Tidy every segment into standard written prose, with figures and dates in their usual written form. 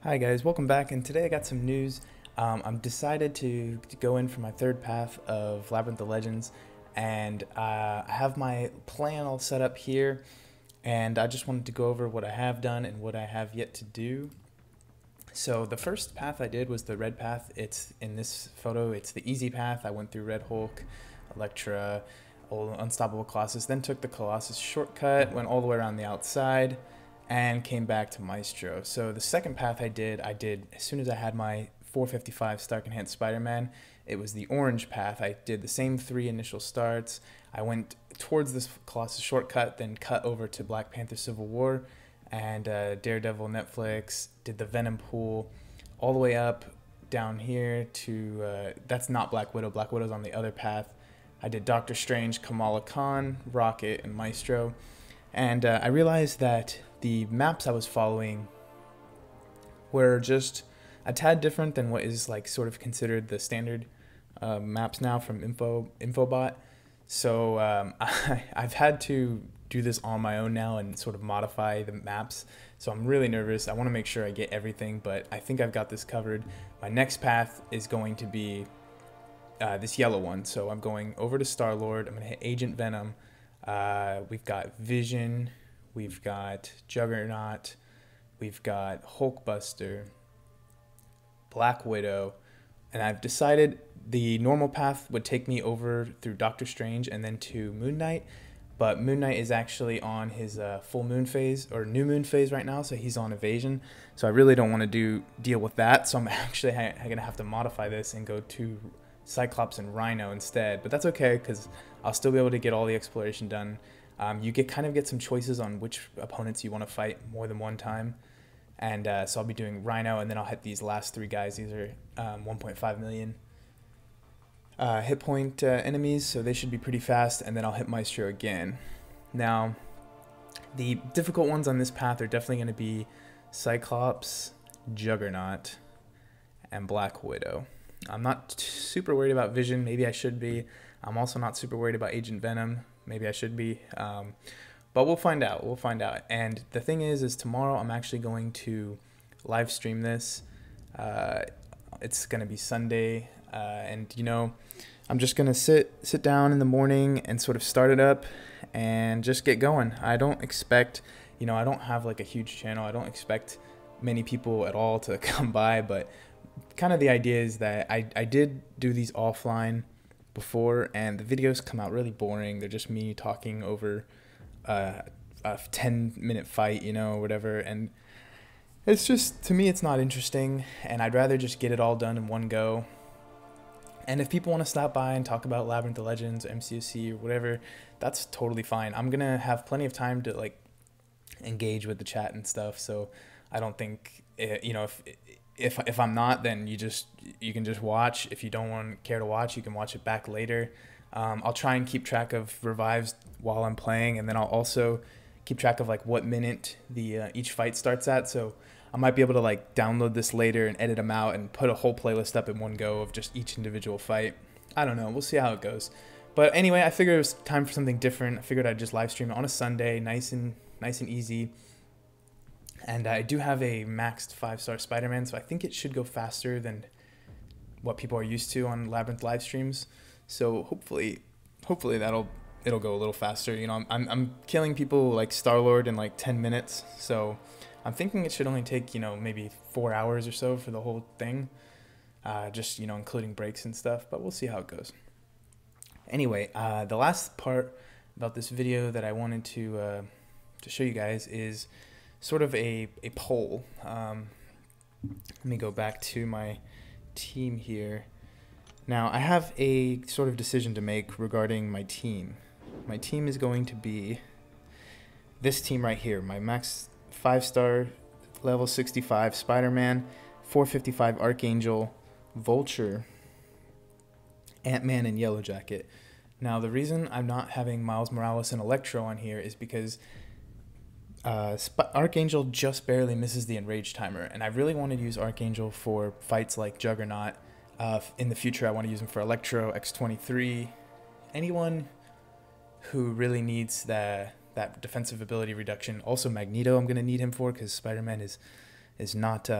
Hi guys, welcome back, and today I got some news. I'm decided to go in for my third path of Labyrinth of Legends, and I have my plan all set up here, and I just wanted to go over what I have done and what I have yet to do. So the first path I did was the red path. It's in this photo, it's the easy path. I went through Red Hulk, Electra, all Unstoppable Colossus, then took the Colossus shortcut, went all the way around the outside, and came back to Maestro. So the second path I did as soon as I had my 455 Stark Enhanced Spider-Man. It was the orange path. I did the same three initial starts. I went towards this Colossus shortcut, then cut over to Black Panther Civil War, and Daredevil Netflix, did the Venom pool, all the way up down here to, that's not Black Widow. Black Widow's on the other path. I did Doctor Strange, Kamala Khan, Rocket, and Maestro. And I realized that the maps I was following were just a tad different than what is like sort of considered the standard maps now from Infobot. So I've had to do this on my own now and sort of modify the maps. So I'm really nervous. I want to make sure I get everything, but I think I've got this covered. My next path is going to be this yellow one. So I'm going over to Star-Lord. I'm going to hit Agent Venom. We've got Vision. We've got Juggernaut. We've got Hulkbuster. Black Widow. And I've decided the normal path would take me over through Doctor Strange and then to Moon Knight. But Moon Knight is actually on his full moon phase or new moon phase right now, so he's on evasion. So I really don't want to deal with that. So I'm actually going to have to modify this and go to Cyclops and Rhino instead. But that's okay because I'll still be able to get all the exploration done. You kind of get some choices on which opponents you want to fight more than one time. And so I'll be doing Rhino, and then I'll hit these last three guys. These are 1.5 million hit point enemies, so they should be pretty fast, and then I'll hit Maestro again. Now, the difficult ones on this path are definitely going to be Cyclops, Juggernaut, and Black Widow. I'm not super worried about Vision. Maybe I should be. I'm also not super worried about Agent Venom. Maybe I should be. But we'll find out. We'll find out. And the thing is tomorrow I'm actually going to live stream this. It's going to be Sunday. And, you know, I'm just going to sit down in the morning and sort of start it up and just get going. I don't expect, you know, I don't have like a huge channel. I don't expect many people at all to come by. But kind of the idea is that I did do these offline before, and the videos come out really boring. They're just me talking over a 10-minute fight, you know, or whatever, and it's just, to me, it's not interesting, and I'd rather just get it all done in one go. And if people want to stop by and talk about Labyrinth of Legends, MCOC, or whatever, that's totally fine. I'm gonna have plenty of time to like engage with the chat and stuff, so I don't think, you know, if I'm not, then you can just watch. If you don't care to watch, you can watch it back later. I'll try and keep track of revives while I'm playing, and then I'll also keep track of like what minute the each fight starts at. So I might be able to like download this later and edit them out and put a whole playlist up in one go of just each individual fight. I don't know. We'll see how it goes. But anyway, I figured it was time for something different. I figured I'd just live stream it on a Sunday, nice and easy. And I do have a maxed 5-star Spider-Man, so I think it should go faster than what people are used to on Labyrinth live streams. So hopefully it'll go a little faster. You know, I'm killing people like Star-Lord in like 10 minutes, so I'm thinking it should only take, you know, maybe 4 hours or so for the whole thing, just, you know, including breaks and stuff. But we'll see how it goes. Anyway, the last part about this video that I wanted to show you guys is sort of a poll. Let me go back to my team here. Now, I have a sort of decision to make regarding my team. My team is going to be this team right here. My max 5-star, level 65 Spider-Man, 455 Archangel, Vulture, Ant-Man, and Yellow Jacket. Now, the reason I'm not having Miles Morales and Electro on here is because Archangel just barely misses the enrage timer, and I really want to use Archangel for fights like Juggernaut. In the future, I want to use him for Electro, X-23, anyone who really needs that defensive ability reduction. Also Magneto I'm going to need him for, because Spider-Man is is not,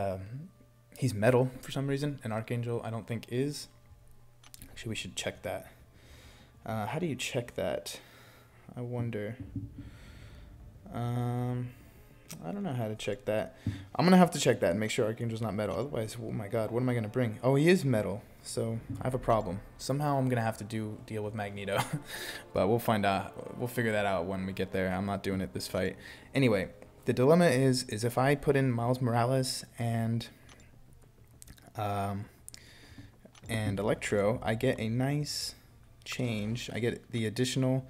he's metal for some reason, and Archangel I don't think is. Actually, we should check that. How do you check that? I wonder. I don't know how to check that. I'm going to have to check that and make sure Archangel's not metal. Otherwise, oh my god, what am I going to bring? Oh, he is metal, so I have a problem. Somehow I'm going to have to deal with Magneto. But we'll find out. We'll figure that out when we get there. I'm not doing it this fight. Anyway, the dilemma is if I put in Miles Morales and Electro, I get a nice change. I get the additional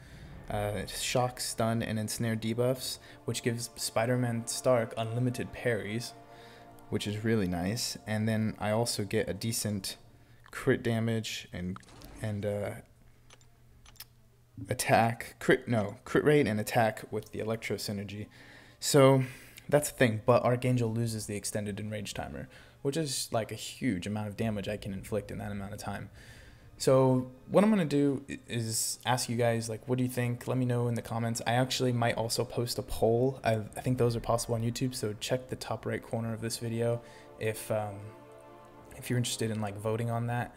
shock, stun, and ensnare debuffs, which gives Spider-Man Stark unlimited parries, which is really nice. And then I also get a decent crit damage and crit rate and attack with the Electro synergy. So that's the thing, but Archangel loses the extended enrage timer, which is like a huge amount of damage I can inflict in that amount of time. So what I'm going to do is ask you guys, like, what do you think? Let me know in the comments. I actually might also post a poll. I think those are possible on YouTube, so check the top right corner of this video if you're interested in like voting on that.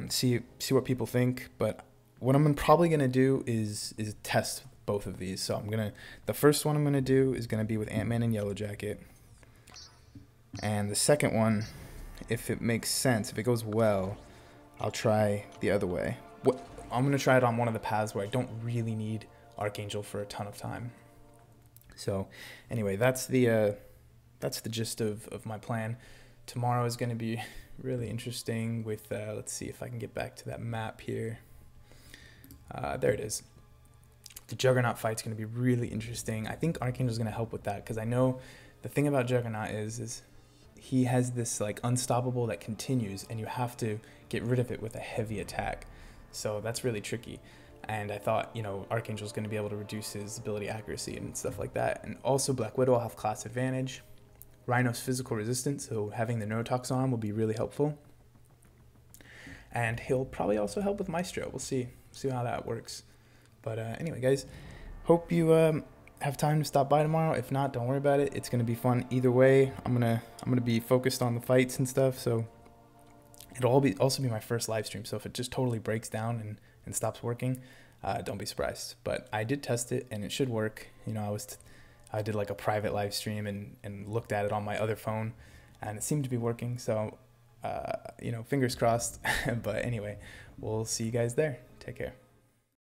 See what people think. But what I'm probably going to do is test both of these. So the first one I'm going to do is going to be with Ant-Man and Yellow Jacket. And the second one, if it makes sense, if it goes well, I'll try the other way. I'm going to try it on one of the paths where I don't really need Archangel for a ton of time. So anyway, that's the gist of my plan. Tomorrow is going to be really interesting with, let's see if I can get back to that map here. There it is. The Juggernaut fight's going to be really interesting. I think Archangel's going to help with that, because I know the thing about Juggernaut is he has this like unstoppable that continues, and you have to get rid of it with a heavy attack. So that's really tricky. And I thought, Archangel's going to be able to reduce his ability accuracy and stuff like that. And also Black Widow will have class advantage. Rhino's physical resistance, so having the neurotoxin on will be really helpful. And he'll probably also help with Maestro. We'll see how that works. But anyway, guys, hope you have time to stop by tomorrow. If not, don't worry about it. It's gonna be fun either way. I'm gonna be focused on the fights and stuff, so it'll also be my first live stream. So if it just totally breaks down and stops working, don't be surprised. But I did test it and it should work. I did like a private live stream and looked at it on my other phone, and it seemed to be working. So fingers crossed. But anyway, we'll see you guys there. Take care.